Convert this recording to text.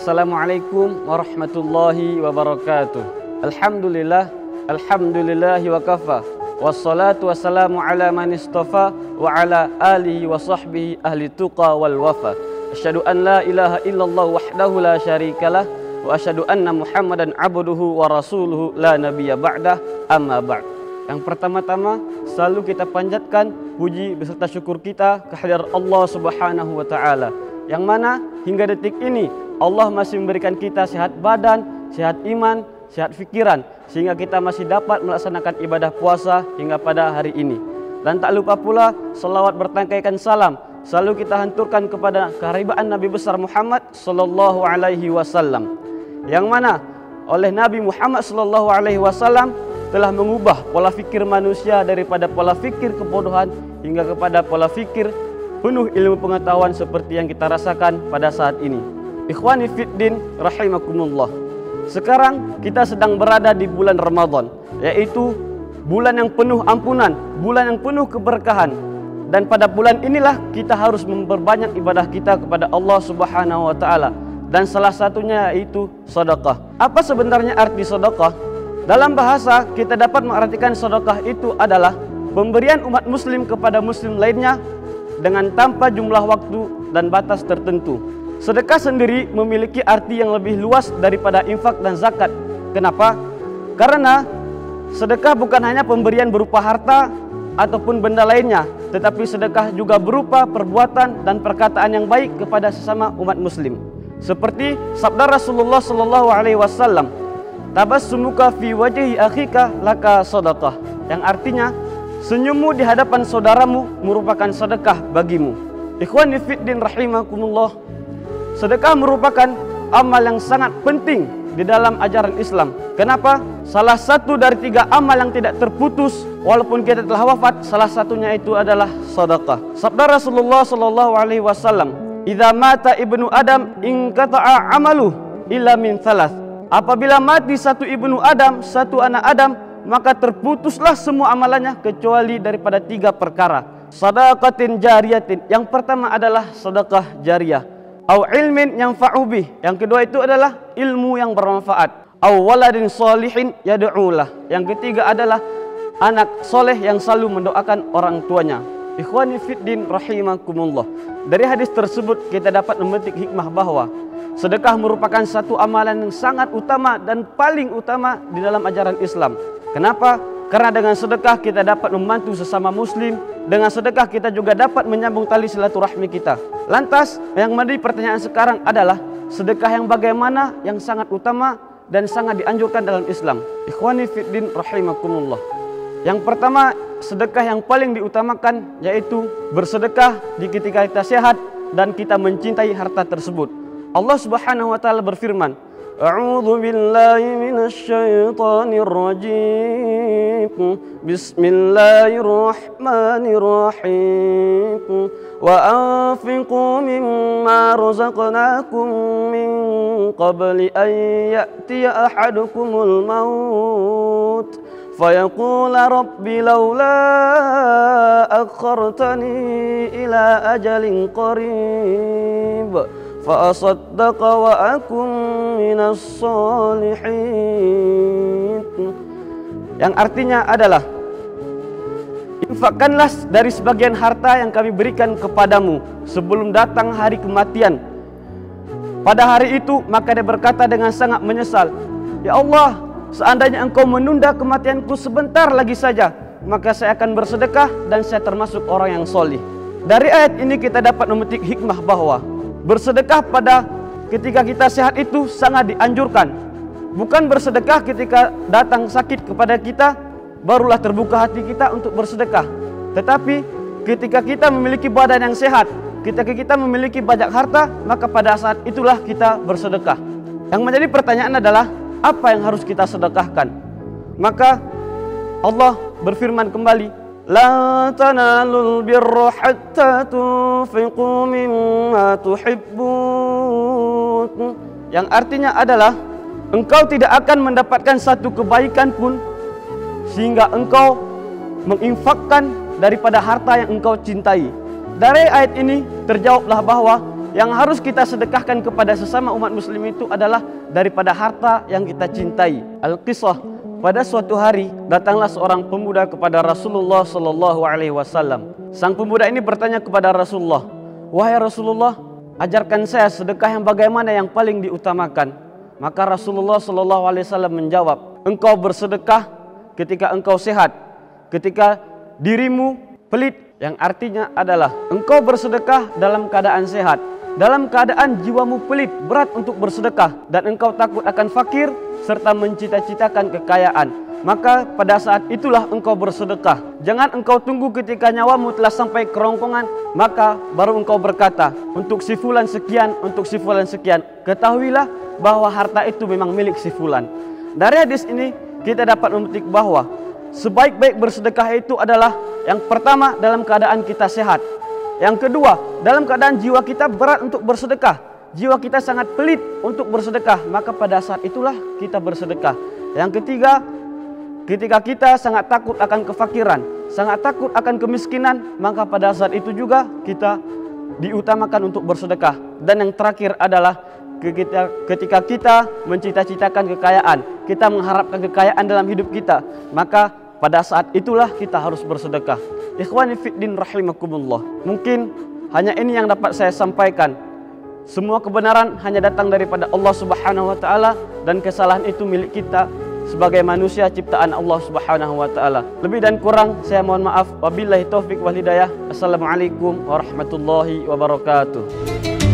Assalamualaikum warahmatullahi wabarakatuh. Alhamdulillah, alhamdulillahi wa kafa. Wassalatu wassalamu ala man istafa wa ala alihi wa sahbihi ahli tuqa wal wafa. Asyhadu an la ilaha illallah wahdahu la syarikalah wa asyhadu anna Muhammadan abduhu wa rasuluhu la nabiyya ba'dah, amma ba'd. Yang pertama-tama selalu kita panjatkan puji beserta syukur kita kehadirat Allah Subhanahu wa taala, yang mana hingga detik ini Allah masih memberikan kita sehat badan, sehat iman, sehat fikiran, sehingga kita masih dapat melaksanakan ibadah puasa hingga pada hari ini. Dan tak lupa pula selawat bertangkaikan salam selalu kita hanturkan kepada keharibaan Nabi besar Muhammad sallallahu alaihi wasallam, yang mana oleh Nabi Muhammad sallallahu alaihi wasallam telah mengubah pola fikir manusia daripada pola fikir kebodohan hingga kepada pola fikir penuh ilmu pengetahuan seperti yang kita rasakan pada saat ini. Ikhwani fiddin rahimakumullah. Sekarang kita sedang berada di bulan Ramadan, yaitu bulan yang penuh ampunan, bulan yang penuh keberkahan. Dan pada bulan inilah kita harus memperbanyak ibadah kita kepada Allah Subhanahu wa taala. Dan salah satunya yaitu sedekah. Apa sebenarnya arti sedekah? Dalam bahasa kita dapat mengartikan sedekah itu adalah pemberian umat muslim kepada muslim lainnya dengan tanpa jumlah waktu dan batas tertentu. Sedekah sendiri memiliki arti yang lebih luas daripada infak dan zakat. Kenapa? Karena sedekah bukan hanya pemberian berupa harta ataupun benda lainnya, tetapi sedekah juga berupa perbuatan dan perkataan yang baik kepada sesama umat muslim. Seperti sabda Rasulullah sallallahu alaihi wasallam, "Tabassumuka fi wajhi akhika laka sedekah," yang artinya senyummu di hadapan saudaramu merupakan sedekah bagimu. Ikhwani fiddin rahimakumullah. Sedekah merupakan amal yang sangat penting di dalam ajaran Islam. Kenapa? Salah satu dari 3 amal yang tidak terputus walaupun kita telah wafat, salah satunya itu adalah sedekah. Sabda Rasulullah sallallahu alaihi wasallam, "Idza mata ibnu Adam inqata'a 'amaluhu illa min thalath." Apabila mati satu ibnu Adam, satu anak Adam, maka terputuslah semua amalannya kecuali daripada 3 perkara. Shadaqatin jariyatin, yang pertama adalah sedekah jariyah. Au ilmin yang bih, yang kedua itu adalah ilmu yang bermanfaat. Au waladin sholihin yad'ulah, yang ketiga adalah anak soleh yang selalu mendoakan orang tuanya. Ikhwani fiddin rahimakumullah. Dari hadis tersebut kita dapat memetik hikmah bahwa sedekah merupakan satu amalan yang sangat utama dan paling utama di dalam ajaran Islam. Kenapa? Karena dengan sedekah kita dapat membantu sesama muslim. Dengan sedekah kita juga dapat menyambung tali silaturahmi kita. Lantas yang menjadi pertanyaan sekarang adalah sedekah yang bagaimana yang sangat utama dan sangat dianjurkan dalam Islam. Ikhwani fiddin rahimakumullah. Yang pertama, sedekah yang paling diutamakan yaitu bersedekah di ketika kita sehat dan kita mencintai harta tersebut. Allah Subhanahu wa taala berfirman, "A'udzu billahi minasy syaithanir rajim. Bismillahirrahmanirrahim. Wa anfiqu mimma razaqnakum min qabli an ya'tiya ahadukumul maut fayaqula rabbi laula akhartani ila ajalin qarib fa'asaddaqa wa akum minas solihin." Yang artinya adalah, infakkanlah dari sebagian harta yang kami berikan kepadamu sebelum datang hari kematian. Pada hari itu maka dia berkata dengan sangat menyesal, "Ya Allah, seandainya engkau menunda kematianku sebentar lagi saja, maka saya akan bersedekah dan saya termasuk orang yang solih." Dari ayat ini kita dapat memetik hikmah bahwa bersedekah pada ketika kita sehat itu sangat dianjurkan. Bukan bersedekah ketika datang sakit kepada kita, barulah terbuka hati kita untuk bersedekah. Tetapi ketika kita memiliki badan yang sehat, ketika kita memiliki banyak harta, maka pada saat itulah kita bersedekah. Yang menjadi pertanyaan adalah, apa yang harus kita sedekahkan? Maka Allah berfirman kembali, "La tanalul birra hatta tunfiqu mimma tuhibbun." Yang artinya adalah, engkau tidak akan mendapatkan satu kebaikan pun sehingga engkau menginfakkan daripada harta yang engkau cintai. Dari ayat ini terjawablah bahwa yang harus kita sedekahkan kepada sesama umat muslim itu adalah daripada harta yang kita cintai. Al-Qisah, pada suatu hari datanglah seorang pemuda kepada Rasulullah sallallahu alaihi wasallam. Sang pemuda ini bertanya kepada Rasulullah, "Wahai Rasulullah, ajarkan saya sedekah yang bagaimana yang paling diutamakan?" Maka Rasulullah sallallahu alaihi wasallam menjawab, "Engkau bersedekah ketika engkau sehat, ketika dirimu pelit." Yang artinya adalah engkau bersedekah dalam keadaan sehat, dalam keadaan jiwamu pelit, berat untuk bersedekah, dan engkau takut akan fakir serta mencita-citakan kekayaan. Maka pada saat itulah engkau bersedekah. Jangan engkau tunggu ketika nyawamu telah sampai kerongkongan, maka baru engkau berkata, untuk si fulan sekian, untuk si fulan sekian. Ketahuilah bahwa harta itu memang milik si fulan. Dari hadis ini kita dapat memetik bahwa sebaik-baik bersedekah itu adalah yang pertama dalam keadaan kita sehat. Yang kedua, dalam keadaan jiwa kita berat untuk bersedekah, jiwa kita sangat pelit untuk bersedekah, maka pada saat itulah kita bersedekah. Yang ketiga, ketika kita sangat takut akan kefakiran, sangat takut akan kemiskinan, maka pada saat itu juga kita diutamakan untuk bersedekah. Dan yang terakhir adalah ketika kita mencita-citakan kekayaan, kita mengharapkan kekayaan dalam hidup kita, maka pada saat itulah kita harus bersedekah. Ikhwani fiddin rahimakumullah. Mungkin hanya ini yang dapat saya sampaikan. Semua kebenaran hanya datang daripada Allah Subhanahu wa taala, dan kesalahan itu milik kita sebagai manusia ciptaan Allah Subhanahu wa taala. Lebih dan kurang saya mohon maaf. Wabillahi taufik wal hidayah. Assalamualaikum warahmatullahi wabarakatuh.